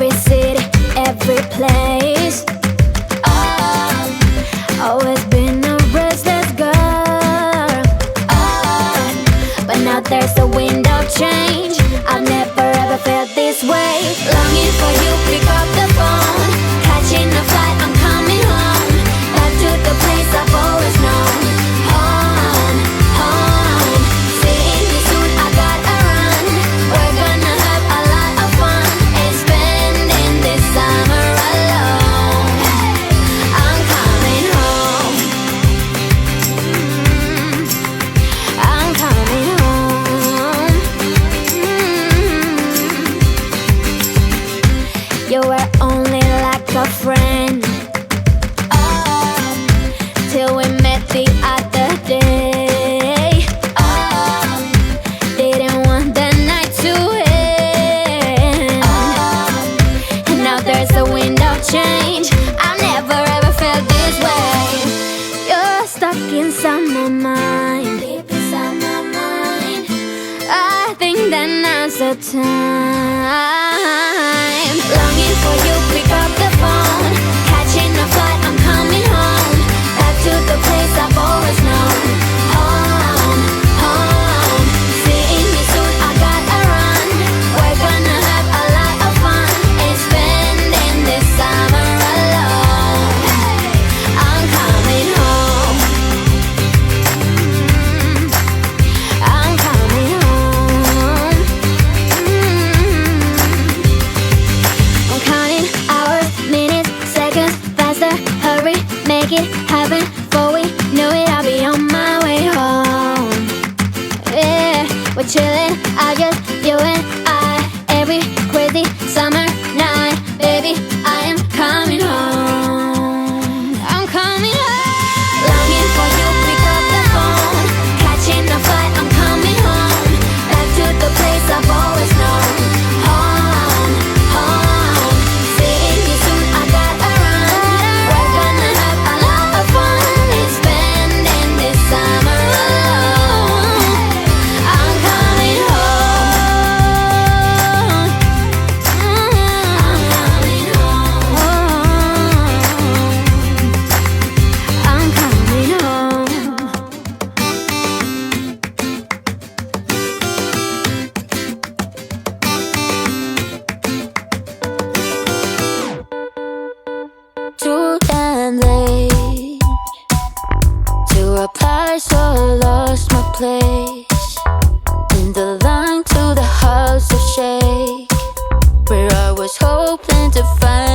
every city, every place. Always been a restless girl. But now there's a wind of change. I've never ever felt this way. Longing for you, pick up the phone. Catching a flight, I'm coming home. Back to the place I've always known. Home, home. Seeing you soon, I gotta run. We're gonna have a lot of fun and spending this summer alone. I'm coming home. I'm coming home. You were only like a friend. Till we met the other day. Didn't want the night to end. And now there's a wind of change. I've never ever felt this way. You're stuck inside my mind. Deep inside my mind. I think that now's the time. Longing for you, pick up the phone. Catching a flight, I'm coming home. Back to the place I've always known. Home, home. Seeing you soon, I gotta run. We're gonna have a lot of fun and spending this summer alone. I'm coming home. I'm coming home. I'm counting hours, minutes, seconds, faster, hurry, make it happen. Before we knew it, I'll be on my way home. Yeah, we're chilling, I just, you and I. Every crazy summer night, baby, I am coming home. I'm coming home. Longing for you, pick up the phone. Catching a flight, I'm coming home. Back to the place I've always known. Home, home. Seeing you soon, I gotta run. We're gonna have a lot of fun and spending this summer alone. I'm coming home. I'm coming home. I'm coming home. Too damn late to reply, so I lost my place in the line to the house of shake, where I was hoping to find